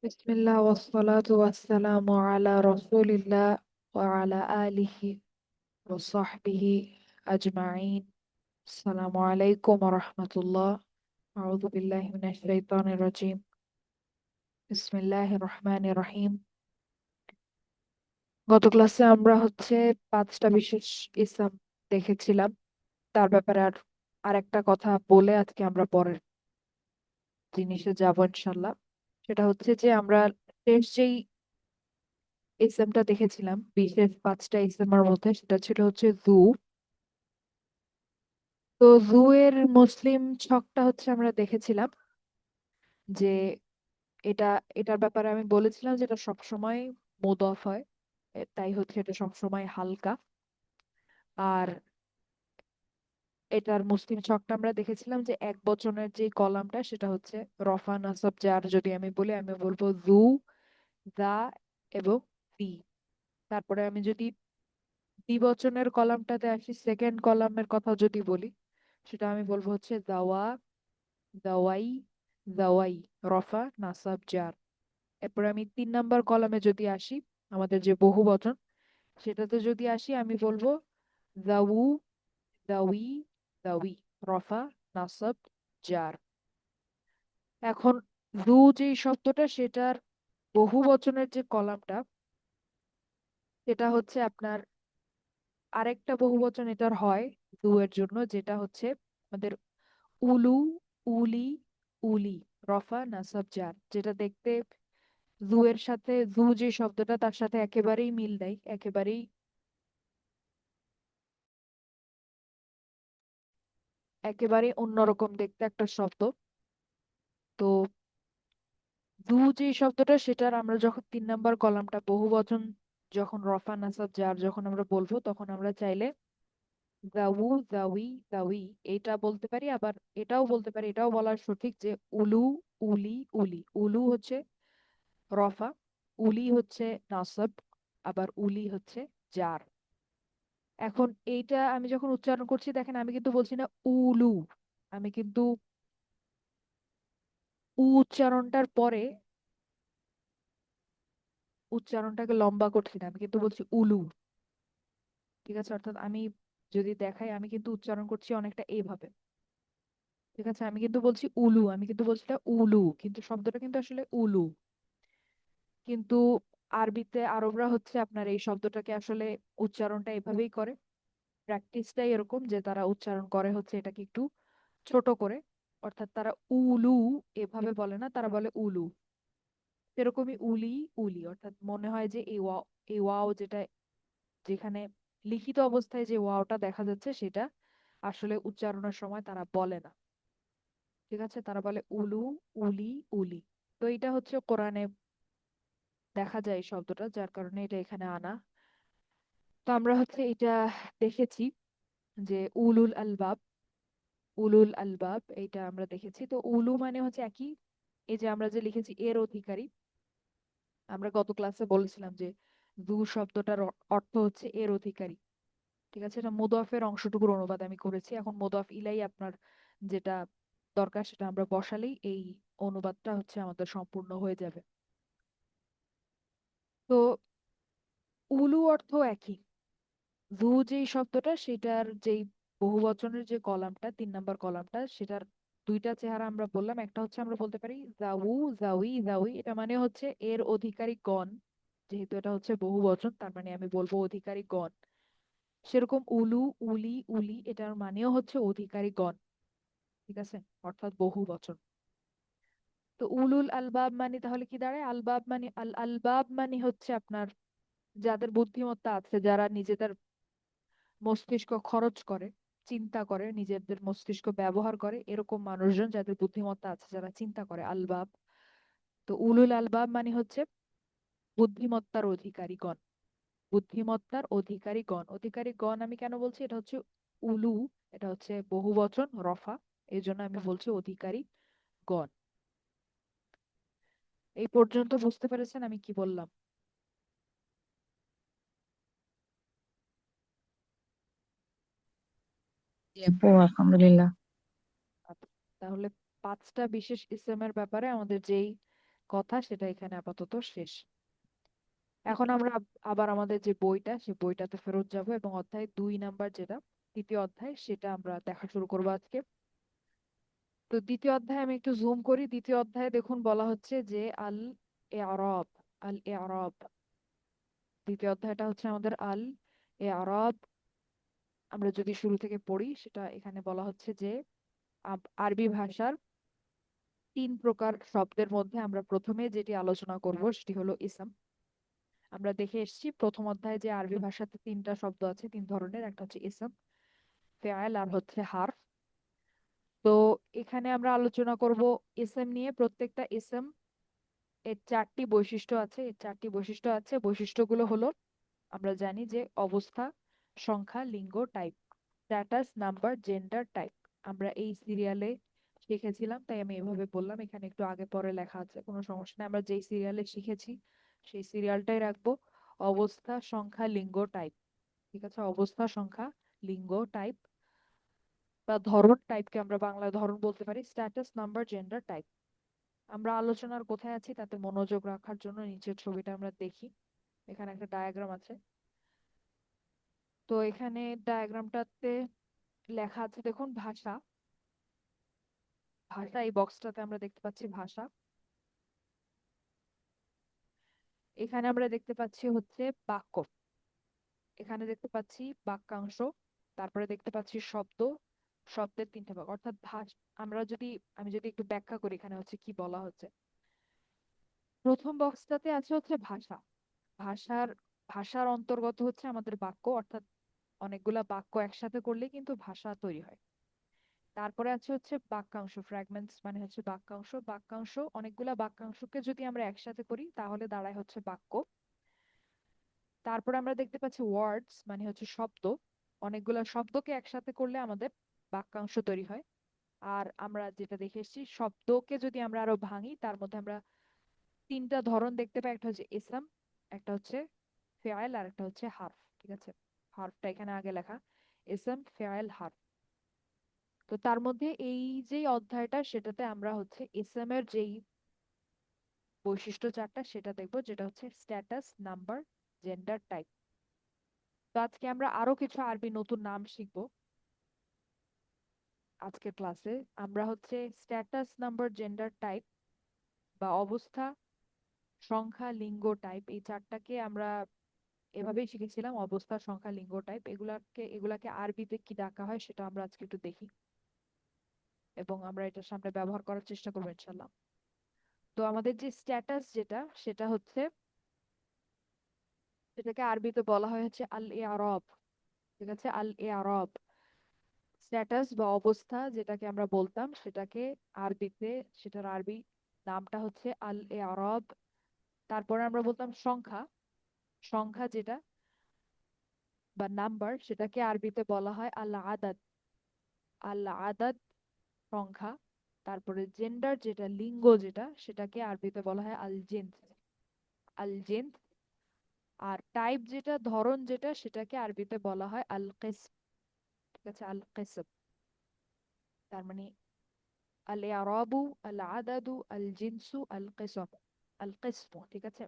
বিসমিল্লাহ ওয়াসসালাতু ওয়াসসালামু আলা রাসূলিল্লাহ ওয়া আলা আলিহি ওয়া সাহবিহি আজমাইন। আসসালামু আলাইকুম ওয়া রাহমাতুল্লাহ। আউযু বিল্লাহি মিনাশ শাইতানির রাজীম। বিসমিল্লাহির রহমানির রহিম। গত ক্লাসে আমরা পাঁচটা বিশেষ ইসম দেখেছিলাম। তার ব্যাপারে আরেকটা কথা বলে আজকে আমরা পরের জিনিসে যাব ইনশাআল্লাহ। সেটা হচ্ছে যে আমরা শেষ যেই ইসেমটা দেখেছিলাম বিশেষ পাঁচটা ইসেমের মধ্যে, সেটা ছিল জু। তো জু এর মুসলিম ছকটা আমরা দেখেছিলাম যে এটা এটার ব্যাপারে আমি বলেছিলাম যে এটা সবসময় মুদফ হয়। তাই এটা সবসময় হালকা। আর এটার মুসলিম ছকটা আমরা দেখেছিলাম যে এক বচনের যে কলামটা সেটা রফা নাসব জার। যদি আমি বলি, আমি বলবো জু, দা এবং দি। তারপরে আমি যদি দ্বিবচনের কলামটাতে আসি, সেকেন্ড কলামের কথা যদি বলি, সেটা আমি বলবো দাওয়া, দাওয়াই, দাওয়াই, রফা নাসাব জার। এরপরে আমি 3 নাম্বার কলামে যদি আসি, আমাদের যে বহু বচন, সেটাতে যদি আসি আমি বলবো দাউ, দাউই, দাউই, রফা নাসাব জার। এখন জু যে শব্দটা, সেটার বহু বচনের যে কলামটা, সেটা আপনার আরেকটা বহু বচন এটার হয় জু এর জন্য, যেটা আমাদের উলু, উলি, উলি, রফা নাসাব জার। যেটা দেখতে জু এর সাথে, জু যে শব্দটা তার সাথে একেবারেই মিল দেয়, একেবারেই অন্যরকম দেখতে একটা শব্দ। তো জু যে শব্দটা, সেটার আমরা যখন 3 নাম্বার কলামটা বহু বচন, যখন রফা নাসাব জার যখন আমরা বলবো, তখন আমরা চাইলে জাউ, জাউই, জাউই এটা বলতে পারি। আবার এটাও বলতে পারি, এটাও বলার সঠিক যে উলু, উলি, উলি। উলু রফা, উলি নাসব, আবার উলি জার। এখন এইটা আমি যখন উচ্চারণ করছি, দেখেন আমি কিন্তু বলছি না উলু, আমি কিন্তু উচ্চারণটার পরে উচ্চারণটাকে লম্বা করছি না, আমি কিন্তু বলছি উলু। ঠিক আছে? অর্থাৎ আমি যদি দেখাই, আমি কিন্তু উচ্চারণ করছি অনেকটা এইভাবে। ঠিক আছে? আমি কিন্তু বলছি উলু, আমি কিন্তু বলছি না উলু, কিন্তু শব্দটা কিন্তু আসলে উলু। কিন্তু আরবিতে আরবরা আপনার এই শব্দটাকে আসলে উচ্চারণটা এভাবেই করে। প্র্যাকটিসটাই এরকম যে তারা উচ্চারণ করে এটাকে একটু ছোট করে। অর্থাৎ তারা উলু এভাবে বলে না, তারা বলে উলু। সেরকমই উলি, উলি, অর্থাৎ মনে হয় যে এই ওয়াও যেটা, যেখানে লিখিত অবস্থায় যে ওয়াওটা দেখা যাচ্ছে, সেটা আসলে উচ্চারণের সময় তারা বলে না। ঠিক আছে? তারা বলে উলু, উলি, উলি। তো এটা কোরআনে দেখা যায় এই শব্দটা, যার কারণে এটা এখানে আনা। তো আমরা এটা দেখেছি যে উলুল আলবাব, উলুল আলবাব এটা আমরা দেখেছি। তো উলু মানে একই, এই যে আমরা যে লিখেছি এর অধিকারী। আমরা গত ক্লাসে বলেছিলাম যে দু শব্দটার অর্থ এর অধিকারী। ঠিক আছে? এটা মুদফের অংশটুকুর অনুবাদ আমি করেছি। এখন মুদফ ইলাই আপনার যেটা দরকার, সেটা আমরা বসালেই এই অনুবাদটা আমাদের সম্পূর্ণ হয়ে যাবে। তো উলু অর্থ একই। জু যেই শব্দটা, সেটার যেই বহুবচনের যে কলামটা, 3 নাম্বার কলামটা, সেটার দুইটা চেহারা আমরা বললাম। একটা আমরা বলতে পারি জাউ, জাউই, জাউই, এটা মানে এর অধিকারী গণ। যেহেতু এটা বহুবচন, তার মানে আমি বলবো অধিকারী গণ। সেরকম উলু, উলি, উলি এটার মানেও অধিকারী গণ। ঠিক আছে? অর্থাৎ বহুবচন। তো উলুল আলবাব মানে তাহলে কি দাঁড়ায়? আলবাব মানে আলবাব মানে আপনার যাদের বুদ্ধিমত্তা আছে, যারা নিজেদের মস্তিষ্ক খরচ করে, চিন্তা করে, নিজেদের মস্তিষ্ক ব্যবহার করে, এরকম মানুষজন যাদের বুদ্ধিমত্তা আছে, যারা চিন্তা করে, আলবাব। তো উলুল আলবাব মানে বুদ্ধিমত্তার অধিকারীগণ। বুদ্ধিমত্তার অধিকারীগণ। অধিকারীগণ আমি কেন বলছি? এটা উলু, এটা বহুবচন রফা, এই জন্য আমি বলছি অধিকারী গণ। এই পর্যন্ত বুঝতে পেরেছেন আমি কি বললাম? জি আপু, আলহামদুলিল্লাহ। আচ্ছা, তাহলে পাঁচটা বিশেষ ইসেমের ব্যাপারে আমাদের যেই কথা সেটা এখানে আপাতত শেষ। এখন আমরা আবার আমাদের যে বইটা সেই বইটাতে ফেরত যাব এবং অধ্যায় 2 নাম্বার যেটা তৃতীয় অধ্যায় সেটা আমরা দেখা শুরু করবো আজকে। তো দ্বিতীয় অধ্যায় আমি একটু জুম করি। দ্বিতীয় অধ্যায়ে দেখুন বলা হচ্ছে যে আল এআরাব। আল এআরাব, দ্বিতীয় অধ্যায়টা হচ্ছে আমাদের আল এআরাব। আমরা যদি শুরু থেকে পড়ি সেটা এখানে বলা হচ্ছে যে আরবি ভাষার 3 প্রকার শব্দের মধ্যে আমরা প্রথমে যেটি আলোচনা করব সেটি হলো ইসম। আমরা দেখে এসেছি প্রথম অধ্যায়ে যে আরবি ভাষাতে 3টা শব্দ আছে, 3 ধরনের, একটা হচ্ছে ইসম, ফেআল আর হচ্ছে হারফ। তো এখানে আমরা আলোচনা করব ইসম নিয়ে। প্রত্যেকটা ইসম এর 4টি বৈশিষ্ট্য আছে। এর 4টি বৈশিষ্ট্য আছে। বৈশিষ্ট্যগুলো হলো আমরা জানি যে অবস্থা, সংখ্যা, লিঙ্গ, type, status, number, gender, type. আমরা এই সিরিয়ালে শিখেছিলাম তাই আমি এভাবে বললাম। এখানে একটু আগে পরে লেখা আছে, কোনো সমস্যা নেই। আমরা যেই সিরিয়ালে শিখেছি সেই সিরিয়ালটাই রাখবো। অবস্থা, সংখ্যা, লিঙ্গ, টাইপ। ঠিক আছে, অবস্থা, সংখ্যা, লিঙ্গ, টাইপ বা ধরন, টাইপকে আমরা বাংলায় ধরন বলতে পারি। Status, number, gender, type. আমরা আলোচনার কোথায় আছি তাতে মনোযোগ রাখার জন্য নিচের ছবিটা আমরা দেখি। এখানে একটা ডায়াগ্রাম আছে। তো এখানে ডায়াগ্রামটাতে লেখা আছে দেখুন ভাষা। ভাষা, এই বক্সটাতে আমরা দেখতে পাচ্ছি ভাষা। এখানে আমরা দেখতে পাচ্ছি হচ্ছে বাক্য। এখানে দেখতে পাচ্ছি বাক্যাংশ। তারপরে দেখতে পাচ্ছি শব্দ, শব্দের 3টে ভাগ, অর্থাৎ আমি যদি একটু ব্যাখ্যা করি এখানে হচ্ছে কি বলা হচ্ছে। প্রথম বক্সটাতে আছে হচ্ছে ভাষা। ভাষার ভাষার অন্তর্গত হচ্ছে আমাদের বাক্য, অর্থাৎ অনেকগুলা বাক্য একসাথে করলে কিন্তু ভাষা তৈরি হয়। তারপরে আছে হচ্ছে বাক্যাংশ, ফ্র্যাগমেন্টস মানে হচ্ছে বাক্যাংশ। বাক্যাংশ, অনেকগুলা বাক্যাংশকে যদি আমরা একসাথে করি তাহলে দাঁড়ায় হচ্ছে বাক্য। তারপরে আমরা দেখতে পাচ্ছি ওয়ার্ডস মানে হচ্ছে শব্দ। অনেকগুলা শব্দকে একসাথে করলে আমাদের বাক্যাংশ তৈরি হয়। আর আমরা যেটা দেখে এসেছি, শব্দকে যদি আমরা আরো ভাঙি তার মধ্যে আমরা 3টা ধরন দেখতে পাই। একটা হচ্ছে ইসম, একটা হচ্ছে ফেআল আর একটা হচ্ছে হারফ। ঠিক আছে, হারফটা এখানে আগে লেখা, ইসম, ফেআল, হারফ। তো তার মধ্যে এই যে অধ্যায়টা সেটাতে আমরা হচ্ছে ইসম এর যেই বৈশিষ্ট্য 4টা সেটা দেখবো, যেটা হচ্ছে স্ট্যাটাস, নাম্বার, জেন্ডার, টাইপ। তো আজকে আমরা আরো কিছু আরবি নতুন নাম শিখবো আজকের ক্লাসে। আমরা হচ্ছে স্ট্যাটাস, নাম্বার, জেন্ডার, টাইপ বা অবস্থা, সংখ্যা, লিঙ্গ, টাইপ, এই 4টাকে আমরা এভাবেই শিখেছিলাম। অবস্থা, সংখ্যা, লিঙ্গ, টাইপ, এগুলাকে আরবিতে কি ডাকা হয় সেটা আমরা আজকে একটু দেখি এবং আমরা এটার সামনে ব্যবহার করার চেষ্টা করবো ইনশাল্লাহ। তো আমাদের যে স্ট্যাটাস যেটা সেটা হচ্ছে, সেটাকে আরবিতে বলা হয় হচ্ছে আল ইআরাব। ঠিক আছে, আল ইআরাব। স্ট্যাটাস বা অবস্থা যেটাকে আমরা বলতাম সেটাকে আরবিতে, সেটার আরবি নামটা হচ্ছে আল ইআরাব। তারপরে আমরা বলতাম সংখ্যা। সংখ্যা যেটা বা নাম্বার সেটাকে আরবিতে বলা হয় আল আদাদ। আল আদাদ, সংখ্যা। তারপরে জেন্ডার যেটা, লিঙ্গ যেটা, সেটাকে আরবিতে বলা হয় আল জিনস। আল জিনস। আর টাইপ যেটা, ধরন যেটা, সেটাকে আরবিতে বলা হয় আল কিসম। ঠিক আছে, আল কিসম। তার মানে আল ইয়ারাবু, আল আদাদু, আল জিনসু, আল কিসম, আল কিসমু। ঠিক আছে,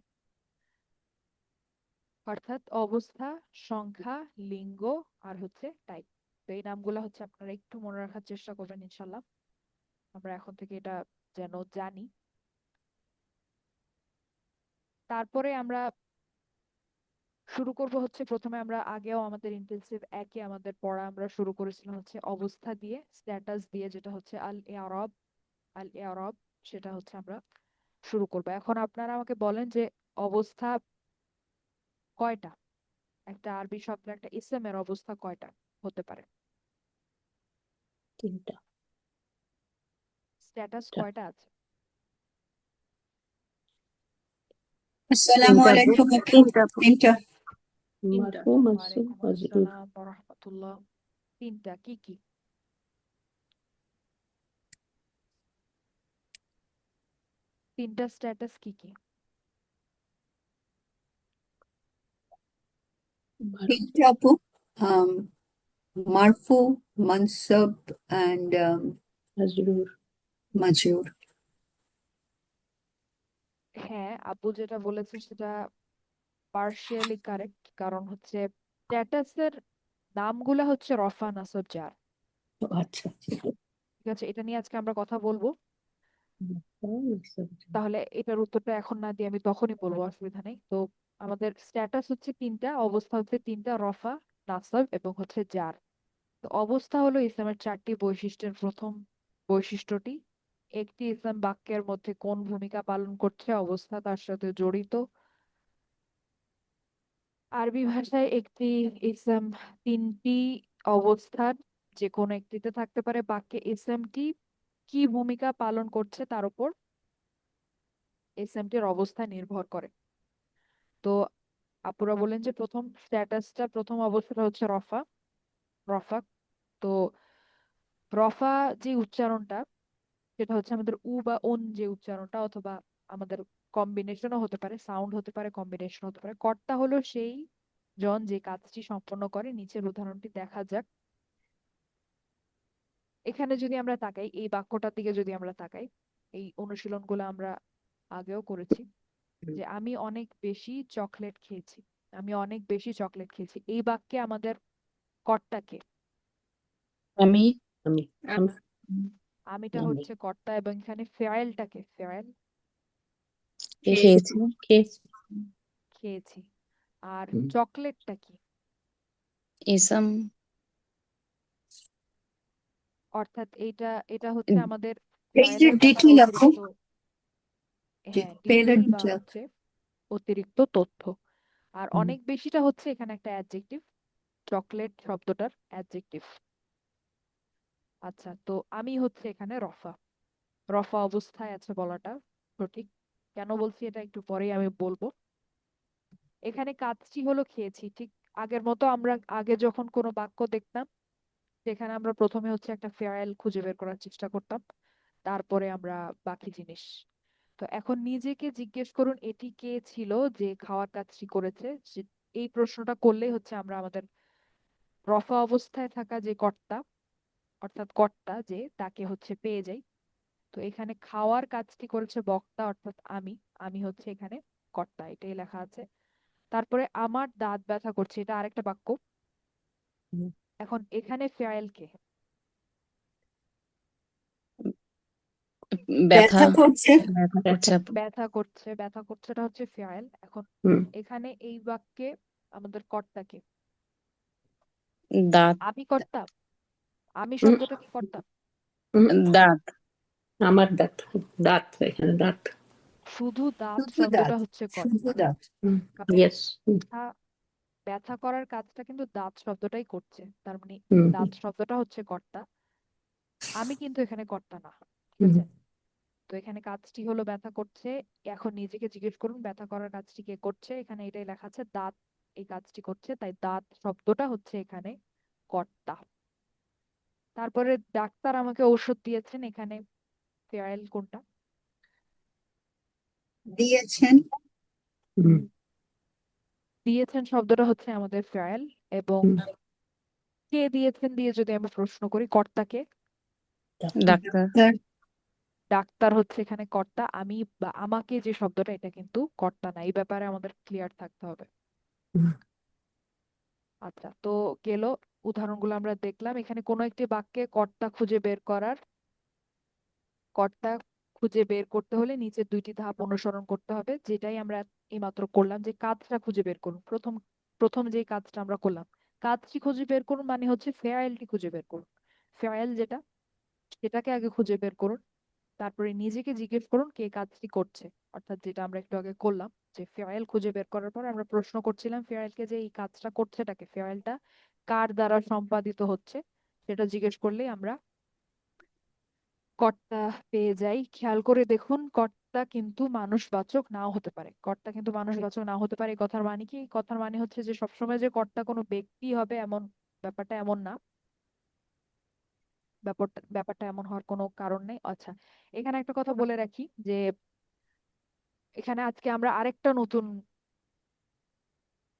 অর্থাৎ অবস্থা, সংখ্যা, লিঙ্গ আর হচ্ছে টাইপ। তো এই নামগুলো হচ্ছে আপনারা একটু মনে রাখার চেষ্টা করবেন ইনশাল্লাহ। আমরা এখন থেকে এটা যেন জানি। তারপরে আমরা শুরু করব হচ্ছে, প্রথমে আমরা আগেও আমাদের ইন্টেন্সিভ একে আমাদের পড়া আমরা শুরু করেছিলাম হচ্ছে অবস্থা দিয়ে, স্ট্যাটাস দিয়ে, যেটা হচ্ছে আল ইআরাব। আল ইআরাব সেটা হচ্ছে আমরা শুরু করব। এখন আপনারা আমাকে বলেন যে অবস্থা কয়টা? একটা আরবি শব্দ, একটা ইসমের অবস্থা কয়টা হতে পারে? 3টা। স্ট্যাটাস কয়টা আছে? আসসালামু 3টা আলাইকুম আপু। 3টা 3টা। মারফু, মানসুব, ওয়ালাইকুম মাজরুর। আসসালাম ওয়া রাহমাতুল্লাহ। 3টা কি কি? 3টা স্ট্যাটাস কি কি? মারফু, 3টা আপু। um, মারফু, মানসাব and মাজরুর। মাজরুর। হ্যাঁ, আপু যেটা বলেছে সেটা পার্শিয়ালি কারেক্ট, কারণ হচ্ছে স্ট্যাটাসের নামগুলা হচ্ছে রফা নাসব জার। ও আচ্ছা আচ্ছা। ঠিক আছে, এটা নিয়ে আজকে আমরা কথা বলবো। তাহলে এটার উত্তরটা এখন না দিয়ে আমি তখনই বলবো, অসুবিধা নেই। তো আমাদের স্ট্যাটাস হচ্ছে তিনটা, অবস্থা হচ্ছে তিনটা, রফা, নাসব এবং হচ্ছে জার। তো অবস্থা হলো ইসলামের চারটি বৈশিষ্ট্যের প্রথম বৈশিষ্ট্যটি, একটি ইসলাম বাক্যের মধ্যে কোন ভূমিকা পালন করছে, অবস্থা তার সাথে জড়িত। আরবি ভাষায় একটি ইসম তিনটি অবস্থার যে কোনো একটিতে থাকতে পারে, বাক্যে ইসমটি কি ভূমিকা পালন করছে তার উপর ইসমটির অবস্থা নির্ভর করে। তো আপুরা বলেন যে প্রথম স্ট্যাটাসটা, প্রথম অবস্থাটা হচ্ছে রফা। রফা, তো রফা যে উচ্চারণটা, সেটা হচ্ছে আমাদের উ বা ওন যে উচ্চারণটা, অথবা আমাদের কম্বিনেশনও হতে পারে, সাউন্ড হতে পারে, কম্বিনেশন হতে পারে। কর্তা হলো সেই জন যে কাজটি সম্পন্ন করে। নিচের উদাহরণটি দেখা যাক। এখানে যদি আমরা তাকাই, এই বাক্যটার দিকে যদি আমরা তাকাই, এই অনুশীলনগুলো আমরা আগেও করেছি, যে আমি অনেক বেশি চকলেট খেয়েছি। আমি অনেক বেশি চকলেট খেয়েছি, এই বাক্যে আমাদের কর্তাকে, আমি আমি আমি আমিটা আমি হচ্ছে কর্তা, এবং এখানে ফেয়ালটাকে, ফেয়াল খেয়েছি খেয়েছি খেয়েছি। আর হুম, চকলেটটা কি? ইসম অর্থাৎ এইটা, এটা হচ্ছে হুম, আমাদের এই যে ফেয়ালের ব্যাপারে ডিটেইল আপু, অতিরিক্ত, হ্যাঁ, পেলের ডিটেইল বা ডিটেইল। হচ্ছে অতিরিক্ত তথ্য। আর অনেক বেশিটা হচ্ছে এখানে একটা অ্যাডজেক্টিভ, চকলেট শব্দটার অ্যাডজেক্টিভ। আচ্ছা, তো আমি হচ্ছে এখানে রফা, রফা অবস্থায় আছে বলাটা সঠিক। কেন বলছি এটা একটু পরেই আমি বলবো। এখানে কাজটি হলো খেয়েছি, ঠিক আগের মতো আমরা আগে যখন কোনো বাক্য দেখতাম, সেখানে আমরা প্রথমে হচ্ছে একটা ফেয়াল খুঁজে বের করার চেষ্টা করতাম, তারপরে আমরা বাকি জিনিস। তো এখন নিজেকে জিজ্ঞেস করুন, এটি কে ছিল যে খাওয়ার কাজটি করেছে। এই প্রশ্নটা করলেই হচ্ছে আমরা আমাদের রফা অবস্থায় থাকা যে কর্তা, অর্থাৎ কর্তা যে, তাকে হচ্ছে পেয়ে যাই। তো এখানে খাওয়ার কাজটি করেছে বক্তা, অর্থাৎ আমি, আমি হচ্ছে এখানে কর্তা, এটাই লেখা আছে। তারপরে আমার দাঁত ব্যথা করছে, এটা আরেকটা বাক্য। এখন এখানে ফেয়াল কে? ব্যথা ব্যথা করছে। ব্যথা করছে আপু। ব্যথা করছে, ব্যথা করছেটা হচ্ছে ফেয়াল। এখন হুম এখানে এই বাক্যে আমাদের কর্তাকে, দাঁত আমি কর্তা, আমি হুম শব্দটা কি কর্তা? হুম, দাঁত আমার দাঁত, দাঁত এখানে দাঁত। শুধু দাঁত শুধু দাঁত, শব্দটা হচ্ছে শুধু কর্তা, দাঁত। কারণ ইয়েস। ব্যথা, ব্যথা করার কাজটা কিন্তু দাঁত শব্দটাই করছে, তার মানে হুম দাঁত শব্দটা হচ্ছে কর্তা। আমি কিন্তু এখানে কর্তা না, ঠিক হুম আছে? তো এখানে কাজটি হলো ব্যথা করছে। এখন নিজেকে জিজ্ঞেস করুন ব্যথা করার কাজটি কে করছে। এখানে এটাই লেখা আছে, দাঁত এই কাজটি করছে, তাই দাঁত শব্দটা হচ্ছে এখানে কর্তা। তারপরে ডাক্তার আমাকে ঔষধ দিয়েছেন, এখানে ফেয়াল কোনটা? দিয়েছেন। হুম দিয়েছেন শব্দটা হচ্ছে আমাদের ফেয়াল। এবং হুম, কে দিয়েছেন দিয়ে যদি আমি প্রশ্ন করি, কর্তাকে, ডাক্তার ডাক্তার। ডাক্তার হচ্ছে এখানে কর্তা। আমি বা আমাকে যে শব্দটা, এটা কিন্তু কর্তা না, এই ব্যাপারে আমাদের ক্লিয়ার থাকতে হবে। হুম, আচ্ছা, তো গেল, উদাহরণগুলো আমরা দেখলাম। এখানে কোনো একটি বাক্যে কর্তা খুঁজে বের করার, কর্তা খুঁজে বের করতে হলে নিচের দুইটি ধাপ অনুসরণ করতে হবে, যেটাই আমরা এইমাত্র করলাম, যে কাজটা খুঁজে বের করুন। প্রথম প্রথম যে কাজটা আমরা করলাম, কাজটি খুঁজে বের করুন মানে হচ্ছে ফেয়ারটি খুঁজে বের করুন। ফেয়ার যেটা, সেটাকে আগে খুঁজে বের করুন। তারপরে নিজেকে জিজ্ঞেস করুন কে কাজটি করছে, অর্থাৎ যেটা আমরা একটু আগে করলাম, যে ফেয়াল খুঁজে বের করার পর আমরা প্রশ্ন করছিলাম ফেয়ালকে, যে এই কাজটা করছেটাকে, ফেয়ালটা কার দ্বারা সম্পাদিত হচ্ছে, সেটা জিজ্ঞেস করলেই আমরা কর্তা পেয়ে যাই। খেয়াল করে দেখুন, কর্তা কিন্তু মানুষবাচক নাও হতে পারে, কর্তা কিন্তু মানুষবাচক নাও হতে পারে। এই কথার মানে কি? এই কথার মানে হচ্ছে যে সবসময় যে কর্তা কোনো ব্যক্তি হবে এমন, ব্যাপারটা এমন না। ব্যাপারটা এমন হওয়ার কোনো কারণ নেই। আচ্ছা, এখানে একটা কথা বলে রাখি, যে এখানে আজকে আমরা আরেকটা নতুন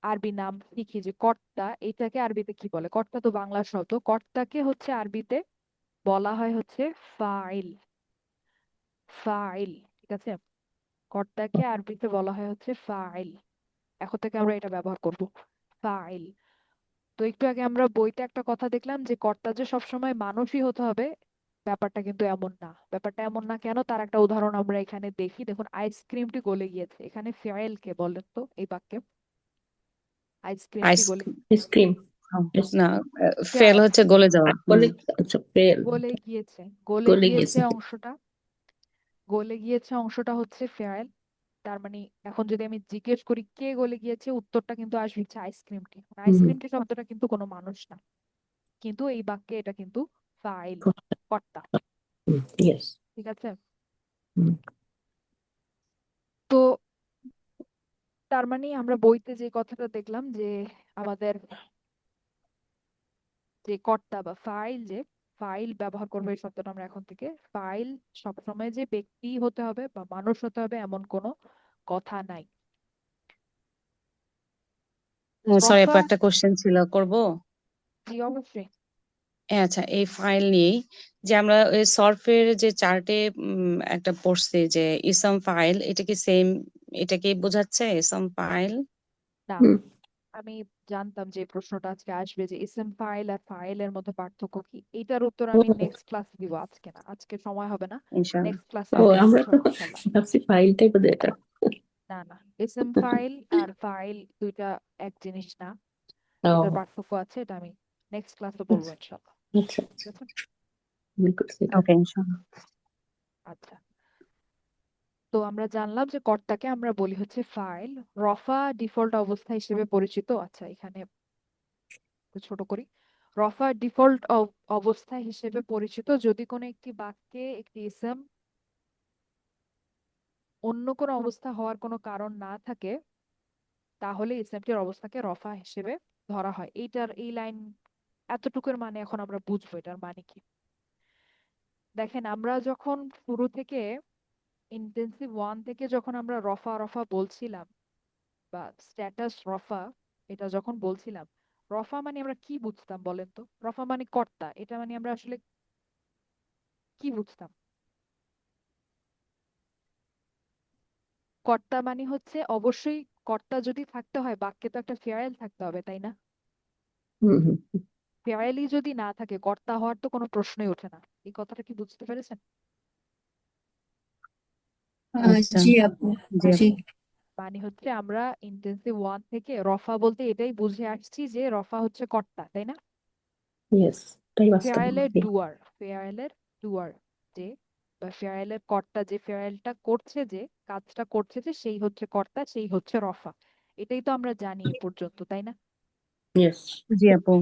আরবি নাম শিখি, যে কর্তা, এটাকে আরবিতে কি বলে? কর্তা তো বাংলা শব্দ, কর্তাকে হচ্ছে আরবিতে বলা হয় হচ্ছে ফাইল। ফাইল, ঠিক আছে? কর্তাকে আরবিতে বলা হয় হচ্ছে ফাইল। এখন থেকে আমরা এটা ব্যবহার করব, ফাইল। তো একটু আগে আমরা বইতে একটা কথা দেখলাম যে কর্তা যে সবসময় মানুষই হতে হবে, ব্যাপারটা কিন্তু এমন না। ব্যাপারটা এমন না কেন, তার একটা উদাহরণ আমরা এখানে দেখি। দেখুন, আইসক্রিমটি গলে গিয়েছে, এখানে ফেয়াইল কে বলেন তো এই বাক্যে? আইসক্রিমটি আইস গলে আইসক্রিম না, ফেল ফেয়াইল, হচ্ছে গলে যাওয়া। বলে আচ্ছা ফেল গলে গিয়েছে, গলে গলে গিয়েছে গেছে অংশটা, গলে গিয়েছে অংশটা হচ্ছে ফেয়াইল। তার মানে এখন যদি আমি জিজ্ঞেস করি কে গলে গিয়েছে, উত্তরটা কিন্তু আসবে হচ্ছে আইসক্রিমটি। হুম আইসক্রিমটি শব্দটা কিন্তু কোনো মানুষ না, কিন্তু এই বাক্যে এটা কিন্তু ফাইল, কর্তা। ইয়েস ঠিক আছে? হুম তো তার মানে আমরা বইতে যে কথাটা দেখলাম যে আমাদের যে কর্তা বা ফাইল, যে ফাইল ব্যবহার করবো এই শব্দটা আমরা এখন থেকে। ফাইল সবসময় যে ব্যক্তি হতে হবে বা মানুষ হতে হবে এমন কোনো কথা নাই। সরি আপু, রফা, একটা কোশ্চেন ছিল, করব? জি অবশ্যই। আচ্ছা, এই ফাইল নিয়েই যে আমরা ওই সরফের যে চার্টে একটা পড়ছি যে ইসম ফাইল, এটা কি সেম, এটা কি বোঝাচ্ছে ইসম ফাইল? না, হুম আমি জানতাম যে এই প্রশ্নটা আজকে আসবে যে ইসম ফাইল আর ফাইলের মধ্যে পার্থক্য কি। এটার উত্তর ও আমি নেক্সট ক্লাসে দিব, আজকে না, আজকে সময় হবে না। ইনশাআল্লাহ। নেক্সট ক্লাসে ও আমি আমরা তো ইনশাল্লাহ। ভাবছি ফাইলটাই বোধ এটা না না, ইসম ফাইল আর ফাইল দুইটা এক জিনিস না, ও এটার পার্থক্য আছে, এটা আমি নেক্সট ক্লাসে বলবো আচ্ছা ইনশাল্লাহ। আচ্ছা ঠিক আছে? ভুল করছি এটা ওকে, ইনশাআল্লাহ। আচ্ছা, তো আমরা জানলাম যে কর্তাকে আমরা বলি হচ্ছে ফাইল। রফা ডিফল্ট অবস্থা হিসেবে পরিচিত। আচ্ছা, এখানে একটু ছোট করি। রফা ডিফল্ট অবস্থা হিসেবে পরিচিত যদি কোনো একটি বাক্যে একটি ইসম অন্য কোনো অবস্থা হওয়ার কোনো কারণ না থাকে, তাহলে ইসলামটির অবস্থাকে রফা হিসেবে ধরা হয়। এইটার এই লাইন এতটুকুর মানে এখন আমরা বুঝবো এটার মানে কি। দেখেন, আমরা যখন শুরু থেকে ইন্টেন্সিভ ওয়ান থেকে যখন আমরা রফা রফা বলছিলাম বা স্ট্যাটাস রফা এটা যখন বলছিলাম, রফা মানে আমরা কি বুঝতাম বলেন তো? রফা মানে কর্তা, এটা মানে আমরা আসলে কি বুঝতাম? কর্তা মানে হচ্ছে অবশ্যই, কর্তা যদি থাকতে হয় বাক্যে তো একটা ফেয়ারেল থাকতে হবে, তাই না? হুম হুম ফেয়ারেলই যদি না থাকে, কর্তা হওয়ার তো কোনো প্রশ্নই ওঠে না। এই কথাটা কি বুঝতে পেরেছেন? আচ্ছা, জি আপু, জি জি। আপু। মানে হচ্ছে আমরা ইন্টেন্সিভ ওয়ান থেকে রফা বলতে এটাই বুঝে আসছি যে রফা হচ্ছে কর্তা, তাই না? ইয়েস তাই বাস্তব ফেয়ারেলের ডুয়ার, ফেয়ারেলের ডুয়ার যে বা ফেয়ারেলের কর্তা, যে ফেয়ারেলটা করছে, যে কাজটা করছে, যে সেই হচ্ছে কর্তা, সেই হচ্ছে রফা। এটাই তো আমরা জানি এ পর্যন্ত, তাই না? ইয়েস জি আপু।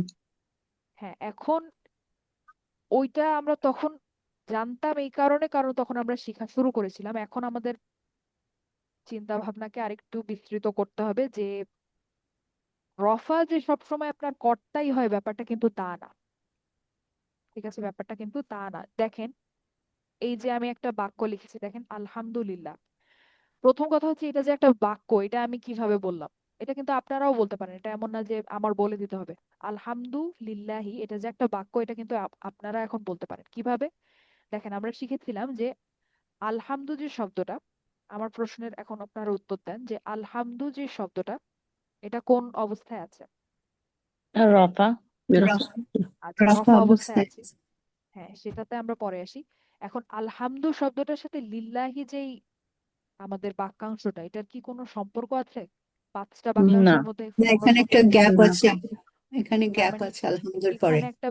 হ্যাঁ, এখন ওইটা আমরা তখন জানতাম এই কারণে, কারণ তখন আমরা শেখা শুরু করেছিলাম। এখন আমাদের চিন্তা ভাবনাকে আরেকটু বিস্তৃত করতে হবে যে রফা যে সবসময় আপনার কর্তাই হয়, ব্যাপারটা কিন্তু তা না। ঠিক আছে, ব্যাপারটা কিন্তু তা না। দেখেন, এই যে আমি একটা বাক্য লিখেছি, দেখেন আলহামদুলিল্লাহ। প্রথম কথা হচ্ছে এটা যে একটা বাক্য, এটা আমি কিভাবে বললাম? এটা কিন্তু আপনারাও বলতে পারেন, এটা এমন না যে আমার বলে দিতে হবে। আলহামদুলিল্লাহি, এটা যে একটা বাক্য, এটা কিন্তু আপনারা এখন বলতে পারেন কিভাবে। দেখেন, আমরা শিখেছিলাম যে আলহামদু যে শব্দটা, আমার প্রশ্নের এখন আপনারা উত্তর দেন যে আলহামদু যে শব্দটা এটা কোন অবস্থায় আছে? আর রফা। রফা, আচ্ছা, রফা রফা অবস্থায় অবস্থায়। আছে। হ্যাঁ, সেটাতে আমরা পরে আসি। এখন আলহামদু শব্দটার সাথে লিল্লাহি যেই আমাদের বাক্যাংশটা, এটার কি কোনো সম্পর্ক আছে? পাঁচটা না, বাক্যাংশের মধ্যে না, কোনো এখানে একটা সম্পর্ক গ্যাপ নেই। না। আছে আপু। এখানে তার গ্যাপ মানে আছে আলহামদুলিল্লাহ পরে। এখানে একটা,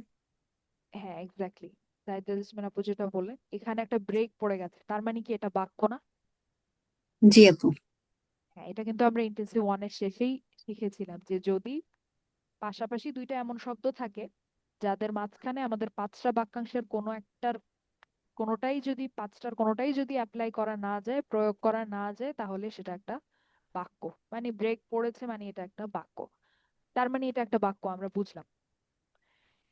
হ্যাঁ এক্স্যাক্টলি, সাইদুল ইসলাম আপু যেটা বললেন, এখানে একটা ব্রেক পড়ে গেছে, তার মানে কি এটা বাক্য না? জি আপু। হ্যাঁ, এটা কিন্তু আমরা ইন্টেন্সিভ ওয়ানের শেষেই শিখেছিলাম যে যদি পাশাপাশি দুইটা এমন শব্দ থাকে যাদের মাঝখানে আমাদের পাঁচটা বাক্যাংশের কোনো একটার কোনোটাই যদি অ্যাপ্লাই করা না যায়, প্রয়োগ করা না যায়, তাহলে সেটা একটা বাক্য। মানে ব্রেক পড়েছে মানে এটা একটা বাক্য। তার মানে এটা একটা বাক্য, আমরা বুঝলাম।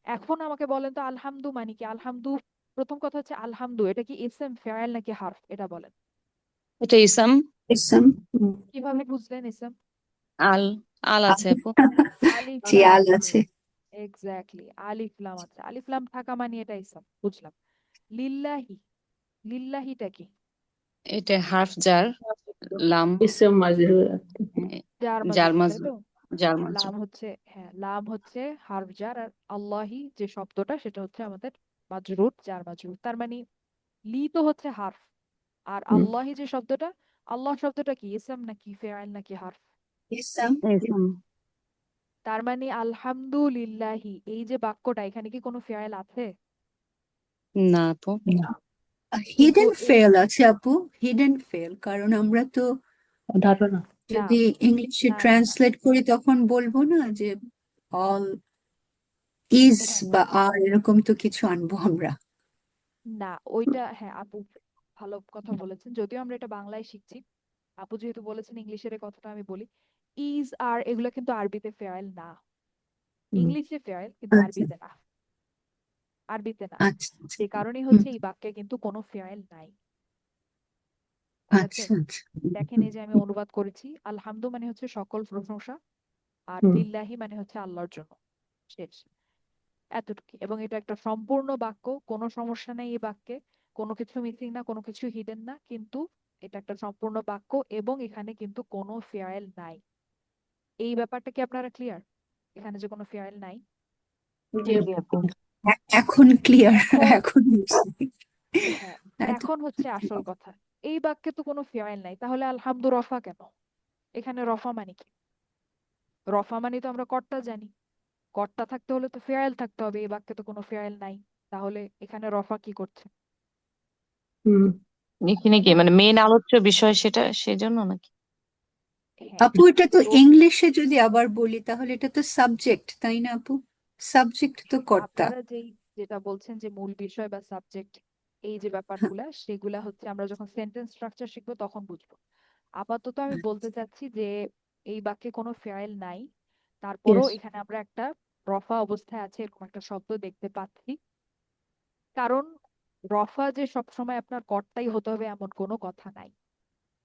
এখন আমাকে বলেন তো আলহামদু মানে কি? আলহামদু, প্রথম কথা হচ্ছে আলহামদু এটা কি ইসম, ফেয়াল নাকি হারফ, এটা বলেন। এটা ইসম। ইসম। কিভাবে বুঝলেন ইসম? আল, আল আছে আলিফ, আপু। আলিফ জি লাম আল আছে, আছে। এক্স্যাক্টলি, আলিফ লাম আছে। আলিফ লাম থাকা মানে এটা ইসম, বুঝলাম। লিল্লাহি, লিল্লাহিটা কি? এটা হার্ফ জার, লাম इससे मजरूर आते हैं। জার জার মাজরুর, তাই তো? জার মাজরুর লাম হচ্ছে, হ্যাঁ, লাম হচ্ছে হারফ জার, আর আল্লাহি যে শব্দটা সেটা হচ্ছে আমাদের মাজরুর, জার মাজরুর। তার মানে লি তো হচ্ছে হারফ, আর हम्म, আল্লাহি যে শব্দটা, আল্লাহ শব্দটা কি ইসম নাকি ফেআইল নাকি হারফ? ইসম। ইসম। তার মানে আলহামদুলিল্লাহি, এই যে বাক্যটা, এখানে কি কোনো ফেআইল আছে? না আপু। ना কিন্তু হিডেন এই, ফেল আছে আপু, হিডেন ফেল, কারণ আমরা তো धारणा না যদি ইংলিশে না না না ট্রান্সলেট করি তখন বলবো না যে অল ইজ হ্যাঁ, বা আর এরকম তো কিছু আনবো আমরা। না ওইটা, হ্যাঁ আপু ভালো কথা বলেছেন, যদিও আমরা এটা বাংলায় শিখছি। আপু যেহেতু বলেছেন ইংলিশের, এই কথাটা আমি বলি। ইজ আর এগুলো কিন্তু আরবিতে ফেয়াইল না। हम्म, ইংলিশে ফেয়াইল, কিন্তু আচ্ছা আরবিতে না। আরবিতে না। আচ্ছা আচ্ছা। যে কারণেই হুম, হচ্ছে এই বাক্যে কিন্তু কোনো ফেয়াইল নাই। ঠিক আছে? আচ্ছা আচ্ছা। দেখেন, এই যে আমি অনুবাদ করেছি, আলহামদু মানে হচ্ছে সকল প্রশংসা, আর हम्म, লিল্লাহি মানে হচ্ছে আল্লাহর জন্য। শেষ, এতটুকু। এবং এটা একটা সম্পূর্ণ বাক্য, কোনো সমস্যা নেই এই বাক্যে, কোনো কিছু মিসিং না, কোনো কিছু হিডেন না, কিন্তু এটা একটা সম্পূর্ণ বাক্য, এবং এখানে কিন্তু কোনো ফেয়াইল নাই। এই ব্যাপারটা কি আপনারা ক্লিয়ার? এখানে যে কোনো ফেয়াইল নাই। जी জি আপু। এখন ক্লিয়ার, এখন, এখন বুঝছি। হ্যাঁ, এত এখন হচ্ছে আসল কথা। এই বাক্যে তো কোনো ফেয়াইল নাই, তাহলে আলহামদু রফা কেন? এখানে রফা মানে কি? রফা মানে তো আমরা কর্তা জানি, কর্তা থাকতে হলে তো ফেয়াইল থাকতে হবে, এই বাক্যে তো কোনো ফেয়াইল নাই, তাহলে এখানে রফা কি করছে? हम्म, এখানে তাই কি না? মানে মেইন আলোচ্য বিষয় সেটা সেজন্য নাকি? হ্যাঁ। আপু, এটা তো তো ইংলিশে যদি আবার বলি তাহলে এটা তো সাবজেক্ট, তাই না আপু? সাবজেক্ট তো কর্তা। আপনারা যেটা বলছেন যে মূল বিষয় বা সাবজেক্ট, এই যে হ্যাঁ, ব্যাপারগুলা, সেগুলা হচ্ছে আমরা যখন সেন্টেন্স স্ট্রাকচার শিখবো তখন বুঝবো। আপাতত আমি বলতে চাচ্ছি যে এই বাক্যে কোনো ফেয়াইল নাই, তারপরও yes এখানে আমরা একটা রফা অবস্থায় আছে এরকম একটা শব্দ দেখতে পাচ্ছি। কারণ রফা যে সবসময় আপনার কর্তাই হতে হবে এমন কোনো কথা নাই।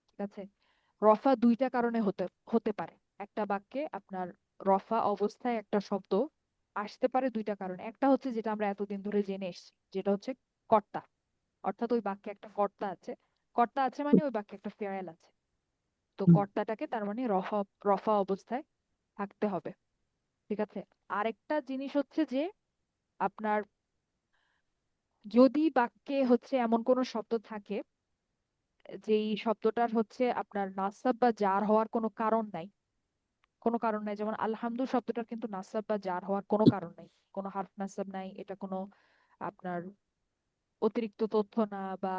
ঠিক আছে? রফা দুইটা কারণে হতে হতে পারে। একটা বাক্যে আপনার রফা অবস্থায় একটা শব্দ আসতে পারে দুইটা কারণে। একটা হচ্ছে যেটা আমরা এতদিন ধরে জেনে এসেছি, যেটা হচ্ছে কর্তা। অর্থাৎ ওই বাক্যে একটা কর্তা আছে। কর্তা আছে মানে ওই বাক্যে একটা ফেয়াইল আছে। তো হুম, কর্তাটাকে তার মানে রফা রফা অবস্থায় থাকতে হবে। ঠিক আছে? আরেকটা জিনিস হচ্ছে যে আপনার যদি বাক্যে হচ্ছে এমন কোনো শব্দ থাকে যেই শব্দটার হচ্ছে আপনার নাসাব বা জার হওয়ার কোনো কারণ নাই, কোনো কারণ নাই, যেমন আলহামদু শব্দটার কিন্তু নাসাব বা জার হওয়ার কোনো কারণ নাই, কোনো হারফ নাসাব নাই, এটা কোনো আপনার অতিরিক্ত তথ্য না, বা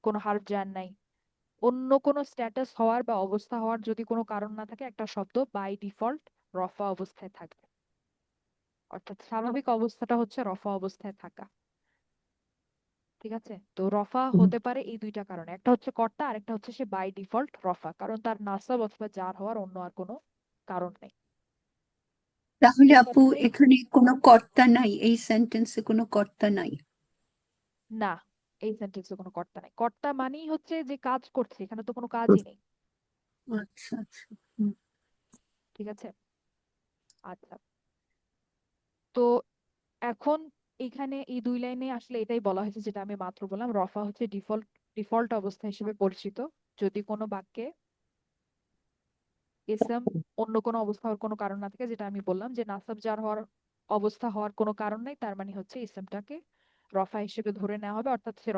কোনো হারফ জার নাই, অন্য কোনো স্ট্যাটাস হওয়ার বা অবস্থা হওয়ার যদি কোনো কারণ না থাকে, একটা শব্দ বাই ডিফল্ট রফা অবস্থায় থাকবে। অর্থাৎ স্বাভাবিক অবস্থাটা হচ্ছে রফা অবস্থায় থাকা। ঠিক আছে? তো রফা হুম। হতে পারে এই দুইটা কারণে, একটা হচ্ছে কর্তা, আর একটা হচ্ছে সে বাই ডিফল্ট রফা, কারণ তার নাসাব অথবা জার হওয়ার অন্য আর কোনো কারণ নেই। তাহলে এই আপু কথাটাই, এখানে কোনো কর্তা নাই, এই সেন্টেন্সে কোনো কর্তা নাই। না, এই সেন্টেন্সে কোনো কর্তা নাই। কর্তা মানেই হচ্ছে যে কাজ করছে, এখানে তো কোনো হুম, কাজই নেই। আচ্ছা আচ্ছা। হুম, ঠিক আছে? আচ্ছা, তো এখন এখানে এই দুই লাইনে আসলে এটাই বলা হয়েছে যেটা আমি মাত্র বললাম, রফা হচ্ছে ডিফল্ট ডিফল্ট অবস্থা হিসেবে পরিচিত। যদি কোনো বাক্যে ইসম অন্য কোনো অবস্থা হওয়ার কোনো কারণ না থাকে, যেটা আমি বললাম যে নাসাব জার হওয়ার অবস্থা হওয়ার কোনো কারণ নাই, তার মানে হচ্ছে ইসমটাকে রফা হিসেবে ধরে নেওয়া হবে, অর্থাৎ সে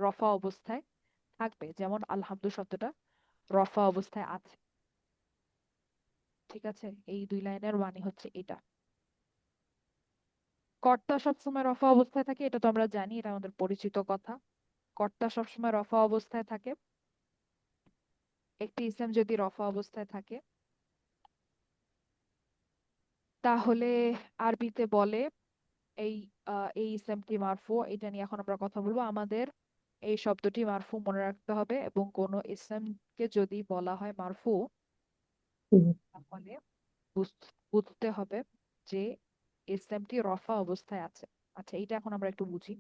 রফা অবস্থায় থাকবে, যেমন আলহামদু শব্দটা রফা অবস্থায় আছে। ঠিক আছে? এই দুই লাইনের মানে হচ্ছে এটা। কর্তা সবসময় রফা অবস্থায় থাকে, এটা তো আমরা জানি, এটা আমাদের পরিচিত কথা। কর্তা সবসময় রফা অবস্থায় থাকে। একটি ইসম যদি রফা অবস্থায় থাকে, তাহলে আরবিতে বলে এই এই ইসমটি মারফু। এটা নিয়ে এখন আমরা কথা বলবো। আমাদের এই শব্দটি মারফু মনে রাখতে হবে, এবং কোন ইসমকে যদি বলা হয় মারফু, হুম, তাহলে বুঝতে হবে যে ইসলামটি রফা অবস্থায় আছে। আচ্ছা, এটা এখন আমরা একটু বুঝি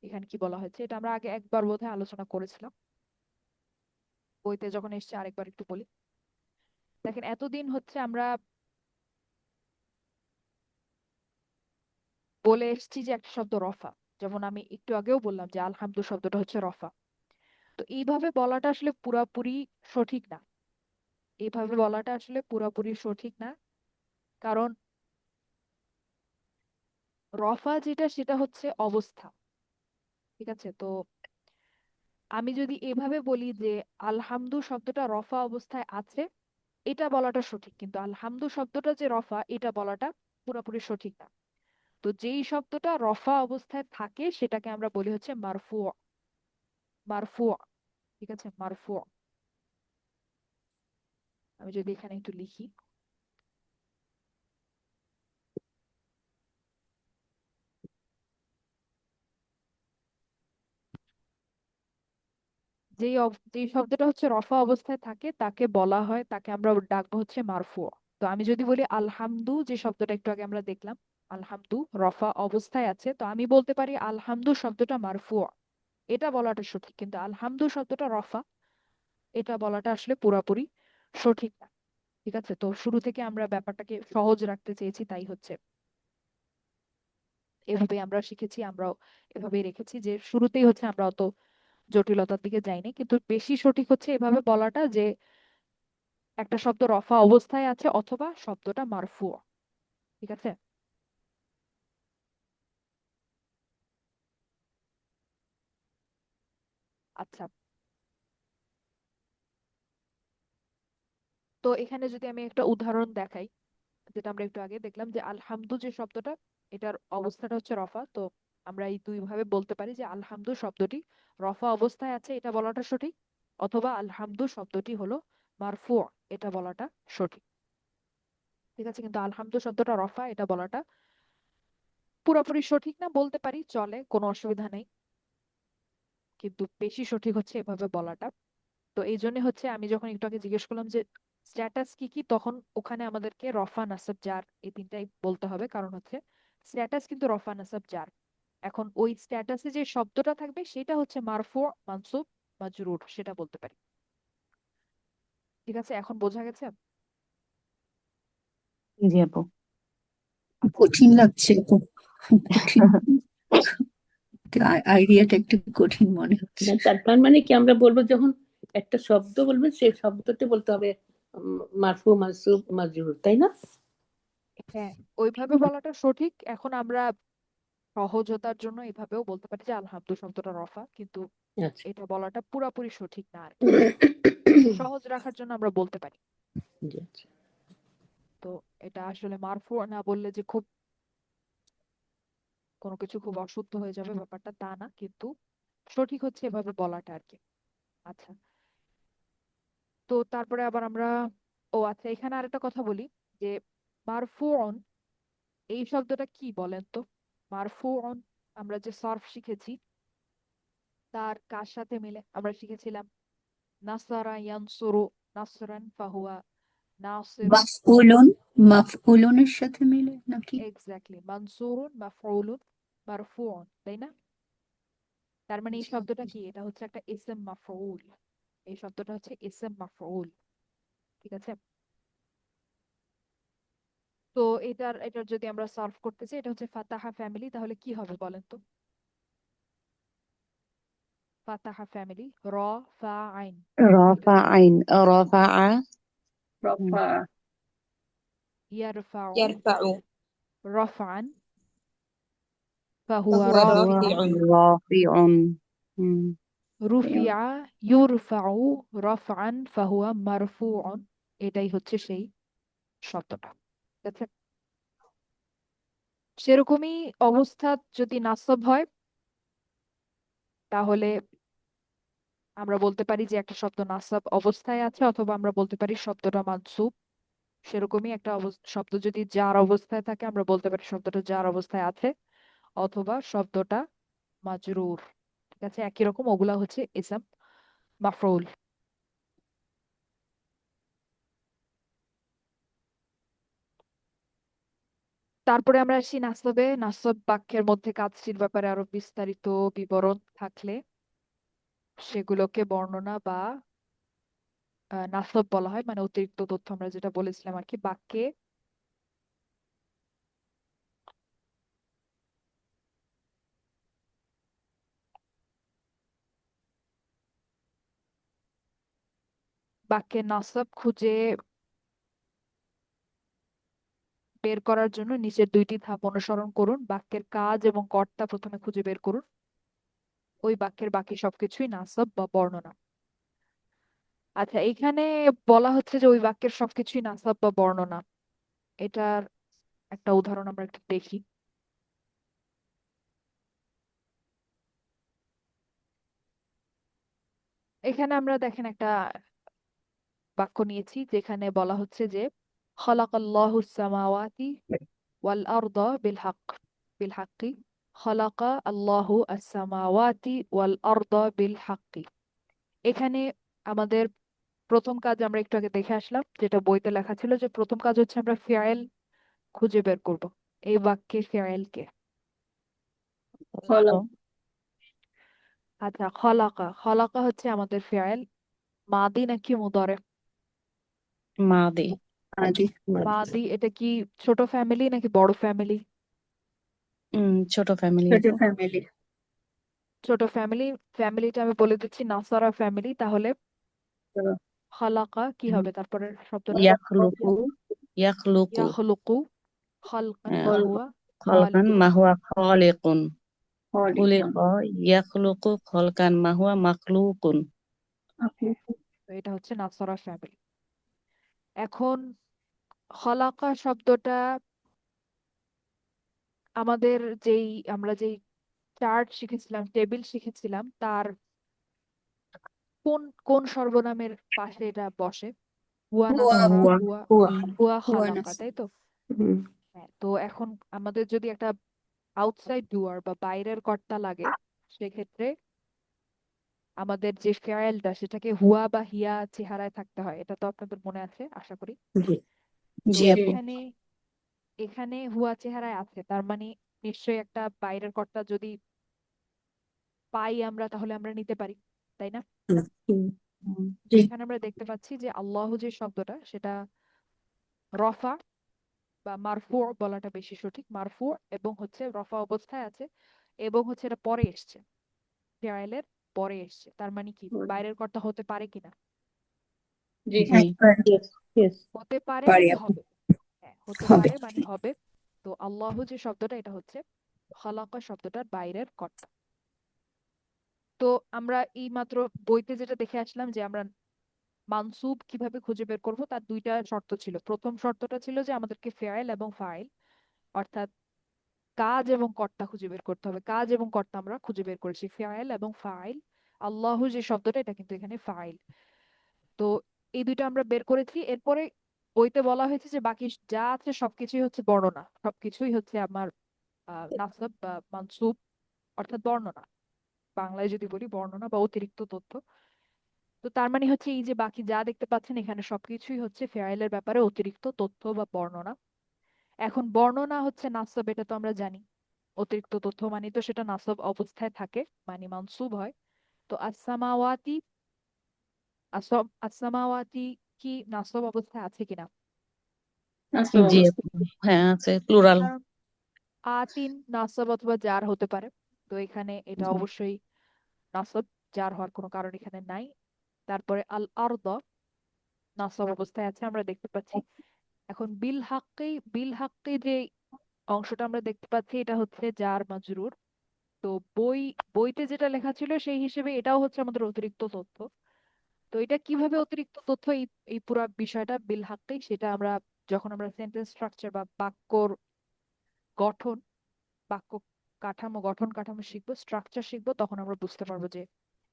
এখানে কি বলা হয়েছে। এটা আমরা আগে একবার বোধহয় আলোচনা করেছিলাম, বইতে যখন এসছে, আরেকবার একটু বলি। দেখেন, এতদিন হচ্ছে আমরা বলে এসেছি যে একটা শব্দ রফা, যেমন আমি একটু আগেও বললাম যে আলহামদু শব্দটা হচ্ছে রফা। তো এইভাবে বলাটা আসলে পুরাপুরি সঠিক না। এইভাবে বলাটা আসলে পুরাপুরি সঠিক না, কারণ রফা যেটা সেটা হচ্ছে অবস্থা। ঠিক আছে, তো আমি যদি এভাবে বলি যে আলহামদু শব্দটা রফা অবস্থায় আছে, এটা বলাটা সঠিক, কিন্তু আলহামদু শব্দটা যে রফা এটা বলাটা পুরোপুরি সঠিক না। তো যেই শব্দটা রফা অবস্থায় থাকে সেটাকে আমরা বলি হচ্ছে মারফু। মারফু, ঠিক আছে, মারফু। আমি যদি এখানে একটু লিখি, যেই শব্দটা হচ্ছে রফা অবস্থায় থাকে তাকে বলা হয়, তাকে আমরা ডাকবো হচ্ছে মারফু। তো আমি যদি বলি আলহামদু, যে শব্দটা একটু আগে আমরা দেখলাম, আলহামদু রফা অবস্থায় আছে, তো আমি বলতে পারি আলহামদু শব্দটা মারফু, এটা বলাটা সঠিক, কিন্তু আলহামদু শব্দটা রফা, এটা বলাটা আসলে পুরাপুরি সঠিক না। ঠিক আছে, তো শুরু থেকে আমরা ব্যাপারটাকে সহজ রাখতে চেয়েছি, তাই হচ্ছে এভাবে আমরা শিখেছি, আমরাও এভাবেই রেখেছি যে শুরুতেই হচ্ছে আমরা অত জটিলতার দিকে যাইনি, কিন্তু বেশি সঠিক হচ্ছে এভাবে বলাটা যে একটা শব্দ রফা অবস্থায় আছে অথবা শব্দটা মারফু। ঠিক আছে, আচ্ছা। তো এখানে যদি আমি একটা উদাহরণ দেখাই, যেটা আমরা একটু আগে দেখলাম যে আলহামদু যে শব্দটা, এটার অবস্থাটা হচ্ছে রফা, তো আমরা এই দুই ভাবে বলতে পারি যে আলহামদু শব্দটি রফা অবস্থায় আছে, এটা বলাটা সঠিক, অথবা আলহামদু শব্দটি হলো মারফু, এটা বলাটা সঠিক। ঠিক আছে, কিন্তু আলহামদু শব্দটা রফা, এটা বলাটা পুরোপুরি সঠিক না, বলতে পারি চলে, কোনো অসুবিধা নেই, কিন্তু বেশি সঠিক হচ্ছে এভাবে বলাটা। তো এই জন্য হচ্ছে আমি যখন একটু আগে জিজ্ঞেস করলাম যে স্ট্যাটাস কি কি, তখন ওখানে আমাদেরকে রফা নাসাব জার এই তিনটাই বলতে হবে, কারণ হচ্ছে স্ট্যাটাস কিন্তু রফা নাসাব জার। এখন ওই স্ট্যাটাসে যে শব্দটা থাকবে সেটা হচ্ছে মারফু, মানসুব, মাজরুর, সেটা বলতে পারি। ঠিক আছে, এখন বোঝা গেছে? জি আপু। আচ্ছা, কঠিন লাগছে আপু, কঠিন, আইডিয়াটা একটু কঠিন মনে হচ্ছে। না, তার মানে কি আমরা বলবো যখন একটা শব্দ বলবেন সেই শব্দতে বলতে হবে মারফু মানসুব মাজরুর, তাই না? হ্যাঁ, ওইভাবে বলাটা সঠিক। এখন আমরা সহজতার জন্য এভাবেও বলতে পারি যে আলহামদু শব্দটা রফা, কিন্তু আচ্ছা। এটা বলাটা পুরাপুরি সঠিক না আর কি। সহজ রাখার জন্য আমরা বলতে পারি। জি, আচ্ছা। তো এটা আসলে মারফু না বললে যে খুব কোনো কিছু খুব অশুদ্ধ হয়ে যাবে ব্যাপারটা তা না, কিন্তু সঠিক হচ্ছে এভাবে বলাটা আর কি। আচ্ছা, তো তারপরে আবার আমরা, ও আচ্ছা, এখানে আরেকটা কথা বলি যে মারফুউন এই শব্দটা কি বলেন তো? মারফুউন আমরা যে সরফ শিখেছি তার কার সাথে মিলে? আমরা শিখেছিলাম নাসারা ইয়ানসুরু নাসরান ফাহুয়া নাসিরুন। মাফউলুন, মাফউলুনের সাথে মিলে নাকি? এক্স্যাক্টলি, মানসুরুন মাফউলুন মারফুউন, তাই না? তার মানে এই শব্দটা কি? এটা হচ্ছে একটা ইসম মাফউল। এই শব্দটা হচ্ছে ইসম মাফউল। ঠিক আছে, তো এটার যদি আমরা সলভ করতে চাই, এটা হচ্ছে ফাতাহা ফ্যামিলি, তাহলে কি হবে বলেন তো? ফাতাহা ফ্যামিলি, র ফা আইন, এটা রফা আইন, রফা আ। রফা ইয়ারফাউ يرفع রফআন ফাহুয়া فهو ফাহুয়া رافع রাফিউন। রুফিয়া ইউরফাউ রফআন ফাহুয়া মারফুউন, এটাই হচ্ছে সেই শব্দটা। ঠিক আছে, সেরকমই অবস্থা যদি নাসব হয় তাহলে আমরা বলতে পারি যে একটা শব্দ নাসব অবস্থায় আছে, অথবা আমরা বলতে পারি শব্দটা মানসুব। সেরকমই একটা শব্দ যদি জার অবস্থায় থাকে আমরা বলতে পারি শব্দটা জার অবস্থায় আছে, অথবা শব্দটা মাজরুর। ঠিক আছে, একই রকম, ওগুলা হচ্ছে ইসম মাফরুল। তারপরে আমরা আসি নাসবে। নাসব বাক্যের মধ্যে কাজটির ব্যাপারে আরো বিস্তারিত বিবরণ থাকলে সেগুলোকে বর্ণনা বা নাসব বলা হয়, মানে অতিরিক্ত তথ্য আমরা যেটা বলেছিলাম আর কি বাক্যে। বাক্যের নাসব খুঁজে বের করার জন্য নিচের দুইটি ধাপ অনুসরণ করুন। বাক্যের কাজ এবং কর্তা প্রথমে খুঁজে বের করুন। ওই বাক্যের বাকি সবকিছুই নাসব বা বর্ণনা। আচ্ছা, এখানে বলা হচ্ছে যে ওই বাক্যের সবকিছুই নাসব বা বর্ণনা। এটার একটা উদাহরণ আমরা একটু দেখি। এখানে আমরা দেখেন একটা বাক্য নিয়েছি যেখানে বলা হচ্ছে যে খলাকাল্লাহুস সামাওয়াতি ওয়াল আরদা বিল হাক্কি খলাকা আল্লাহু আস-সামাওয়াতি ওয়াল আরদা বিল হাক্কি। এখানে আমাদের প্রথম কাজ আমরা একটু আগে দেখে আসলাম, যেটা বইতে লেখা ছিল, যে প্রথম কাজ হচ্ছে আমরা ফেয়াইল খুঁজে বের করব। এই বাক্যে ফেয়াইল কে? ফলো আচ্ছা, খলাকা হচ্ছে আমাদের ফেয়াইল। মাদি নাকি মুদারে? মাদি। আদি মাদি। এটা কি ছোট ফ্যামিলি নাকি বড় ফ্যামিলি? ছোট ফ্যামিলি ছোট আপু। ফ্যামিলি ছোট ফ্যামিলি। ফ্যামিলিটা আমি বলে দিচ্ছি নাসারা ফ্যামিলি। তাহলে খালাকা কি হবে তারপরের শব্দটা? ইয়াখলুকু ইয়াখলুকু ইয়াখলুকু খালকান আহ, ওয়াহুয়া খলকান খালিকুন। মাহুয়া খলিকুন খলিকুন খুলিক ইয়াখলুকু খলকান মাহুয়া মাখলুকুন। আপনি তো এটা হচ্ছে নাসারা ফ্যামিলি। এখন খালাকা শব্দটা আমাদের আমরা যেই চার্ট শিখেছিলাম, টেবিল শিখেছিলাম, তার কোন কোন সর্বনামের পাশে এটা বসে? হুয়া হুয়া নাসবা, আপু হুয়া হুয়া হুয়া হুয়া হুয়া খালাকা, নাস তাই তো? হুম, হ্যাঁ, তো এখন আমাদের যদি একটা আউটসাইড ডুয়ার বা বাইরের কর্তা লাগে, সেক্ষেত্রে আমাদের যে ফেয়ারটা সেটাকে হুয়া বা হিয়া চেহারায় থাকতে হয়। এটা তো আপনাদের মনে আছে আশা করি। জি তো জি আপু। এখানে এখানে হুয়া চেহারায় আছে, তার মানে নিশ্চয়ই একটা বাইরের কর্তা যদি পাই আমরা, তাহলে আমরা নিতে পারি, তাই না? হুম, হুম, হুম, তো জি এখানে আমরা দেখতে পাচ্ছি যে আল্লাহ যে শব্দটা, সেটা রফা বা মারফু বলাটা বেশি সঠিক। মারফু এবং হচ্ছে রফা অবস্থায় আছে, এবং হচ্ছে এটা পরে এসছে, ফেয়ারের পরে এসছে। তার মানে কি বাইরের কর্তা হতে পারে কিনা? জি জি। পারি ইয়েস ইয়েস হতে পারে পারি মানে আপু হবে। হ্যাঁ, হতে হবে পারে মানে হবে। তো আল্লাহ যে শব্দটা, এটা হচ্ছে খালাকা শব্দটার বাইরের কর্তা। তো আমরা এই মাত্র বইতে যেটা দেখে আসলাম যে আমরা মানসুব কিভাবে খুঁজে বের করব, তার দুইটা শর্ত ছিল। প্রথম শর্তটা ছিল যে আমাদেরকে ফেয়াইল এবং ফাইল, অর্থাৎ কাজ এবং কর্তা খুঁজে বের করতে হবে। কাজ এবং কর্তা আমরা খুঁজে বের করেছি, ফাইল এবং ফাইল। আল্লাহ যে শব্দটা, এটা কিন্তু এখানে ফাইল। তো এই দুইটা আমরা বের করেছি। এরপরে বইতে বলা হয়েছে যে বাকি যা আছে সবকিছুই হচ্ছে বর্ণনা, সবকিছুই হচ্ছে আমার নাসব বা মানসুব, অর্থাৎ বর্ণনা। বাংলায় যদি বলি বর্ণনা বা অতিরিক্ত তথ্য। তো তার মানে হচ্ছে এই যে বাকি যা দেখতে পাচ্ছেন এখানে সবকিছুই হচ্ছে ফেয়াইলের ব্যাপারে অতিরিক্ত তথ্য বা বর্ণনা। এখন বর্ণনা হচ্ছে নাসব, এটা তো আমরা জানি। অতিরিক্ত তথ্য মানে তো সেটা নাসব অবস্থায় থাকে, মানে মানসুব হয়। তো আসসামাওয়াতি কি নাসব অবস্থায় আছে কিনা? আসসালামু জি আলাইকুম আপু। হ্যাঁ আছে প্লুরাল। কারণ আতিন নাসব অথবা জার হতে পারে। তো এখানে এটা জি অবশ্যই নাসব, জার হওয়ার কোনো কারণ এখানে নাই। তারপরে আল আরদ নাসব অবস্থায় আছে, আমরা দেখতে পাচ্ছি। এখন বিল হাক্কি যে অংশটা আমরা দেখতে পাচ্ছি, এটা হচ্ছে জার মাজরুর। তো বইতে যেটা লেখা ছিল সেই হিসেবে এটাও হচ্ছে আমাদের অতিরিক্ত তথ্য। তো এটা কিভাবে অতিরিক্ত তথ্য, এই এই পুরো বিষয়টা বিল হাক্কি, সেটা আমরা যখন আমরা সেন্টেন্স স্ট্রাকচার বা বাক্যর গঠন, বাক্য গঠন কাঠামো শিখবো, স্ট্রাকচার শিখবো, তখন আমরা বুঝতে পারবো যে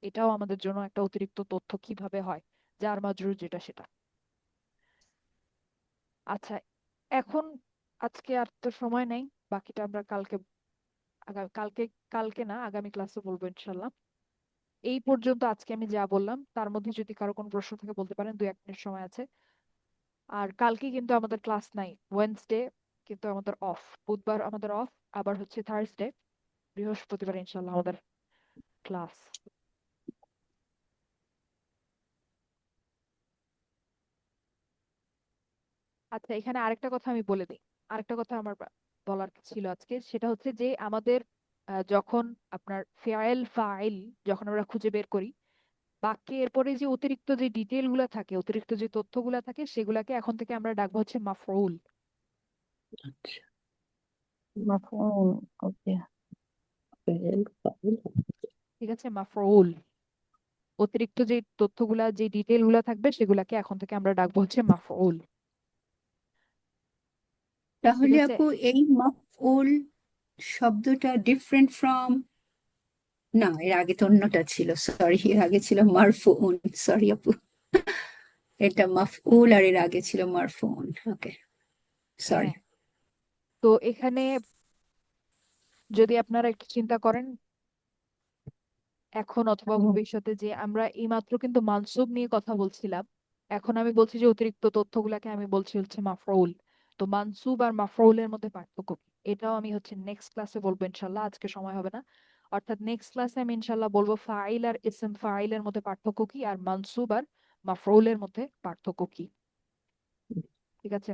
এটাও আমাদের জন্য একটা অতিরিক্ত তথ্য কিভাবে হয়, যার মাজরুর যেটা সেটা। আচ্ছা, এখন আজকে আর তো সময় নেই, বাকিটা আমরা কালকে, কালকে কালকে না, আগামী ক্লাসে বলবো ইনশাল্লাহ। এই পর্যন্ত আজকে আমি যা বললাম, তার মধ্যে যদি কারো কোনো প্রশ্ন থাকে বলতে পারেন, 2-1 মিনিট সময় আছে। আর কালকে কিন্তু আমাদের ক্লাস নাই, ওয়েডনেসডে কিন্তু আমাদের অফ। বুধবার আমাদের অফ, আবার হচ্ছে থার্সডে, বৃহস্পতিবার ইনশাল্লাহ আমাদের ক্লাস। আচ্ছা, এখানে আরেকটা কথা আমি বলে দিই। আরেকটা কথা আমার বলার ছিল আজকে, সেটা হচ্ছে যে আমাদের যখন আপনার ফেয়াইল ফাইল যখন আমরা খুঁজে বের করি, বাক্যে এরপরে যে অতিরিক্ত যে ডিটেল গুলা থাকে, অতিরিক্ত যে তথ্যগুলা থাকে, সেগুলাকে এখন থেকে আমরা ডাকবো হচ্ছে মাফউল। আচ্ছা, মাফউল। ওকে। File file. ঠিক আছে, মাফউল। অতিরিক্ত যে তথ্যগুলা, যে ডিটেল গুলা থাকবে, সেগুলাকে এখন থেকে আমরা ডাকবো হচ্ছে মাফউল। ঠিক তাহলে আছে। আপু এই মাফউল শব্দটা ডিফারেন্ট ফ্রম, না এর আগে তো অন্যটা ছিল, সরি, এর আগে ছিল মারফুউন, সরি আপু, এটা মাফউল আর এর আগে ছিল মারফুউন। ওকে, সরি। হ্যাঁ, তো এখানে যদি আপনারা একটু চিন্তা করেন এখন অথবা ভবিষ্যতে, যে আমরা এইমাত্র কিন্তু মানসুব নিয়ে কথা বলছিলাম, এখন আমি বলছি যে অতিরিক্ত তথ্যগুলাকে আমি বলছি হচ্ছে মাফউল। তো মানসুব আর মাফউলের মধ্যে পার্থক্য কি, এটাও আমি হচ্ছে নেক্সট ক্লাসে বলবো ইনশাল্লাহ, আজকে সময় হবে না। অর্থাৎ নেক্সট ক্লাসে আমি ইনশাল্লাহ বলবো ফাইল আর ইসম ফাইলের মধ্যে পার্থক্য কি, আর মানসুব আর মাফউলের মধ্যে পার্থক্য কি। ঠিক আছে।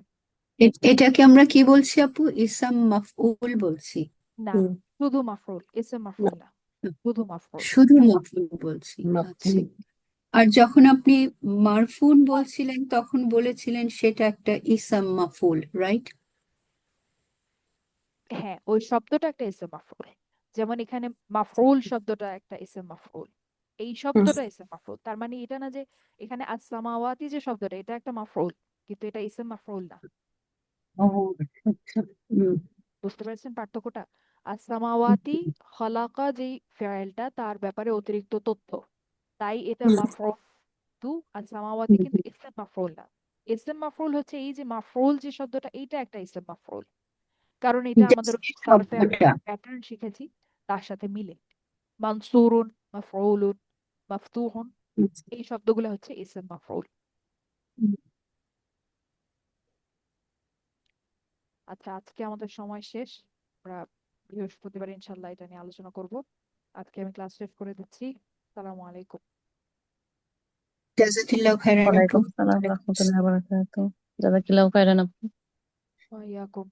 এটাকে আমরা কি বলছি আপু, ইসাম মাফউল বলছি? না, হুম, শুধু মাফউল, ইসম না, মাফউল না, শুধু মাফউল। শুধু মাফউল বলছি, মাফুল। আচ্ছা। আর যখন আপনি মারফুন বলছিলেন তখন বলেছিলেন সেটা একটা ইসাম মাফুল, রাইট? হ্যাঁ, ওই শব্দটা একটা ইসম মাফউল। যেমন এখানে মাফউল শব্দটা একটা ইসম মাফউল, এই হুম, শব্দটা ইসম মাফউল। তার মানে এটা না যে এখানে আস-সামাওয়াতি যে শব্দটা, এটা একটা মাফউল, কিন্তু এটা ইসম মাফউল না। ও আচ্ছা, হুম, বুঝতে পেরেছেন পার্থক্যটা? আস-সামাওয়াতি খলাকা যেই ফেয়েলটা, তার ব্যাপারে অতিরিক্ত তথ্য, তাই এটা হুম, মাফউল। কিন্তু আস-সামাওয়াতি হুম, কিন্তু ইসম মাফউল না। ইসম মাফউল হচ্ছে এই যে মাফউল যে শব্দটা, এইটা একটা ইসম মাফউল, কারণ এটা যে আমাদের সারফে আমরা শব্দটা, প্যাটার্ন শিখেছি, তার সাথে মিলে। মানসুরুন, মাফউলুন, মাফতুহুন, এই শব্দগুলো হচ্ছে ইসম মাফউল। হুম, আচ্ছা, আজকে আমাদের সময় শেষ। আমরা বৃহস্পতিবার ইনশাল্লাহ এটা নিয়ে আলোচনা করব। আজকে আমি ক্লাস শেষ করে দিচ্ছি। আসসালামু আলাইকুম। জাযাকিল্লাহু খাইরান আপু। ওয়ালাইকুম আসসালাম রহমতুল্লাহ বারাকাতুহু। জাযাকিল্লাহু খাইরান আপু। ওয়া ইয়াকুম।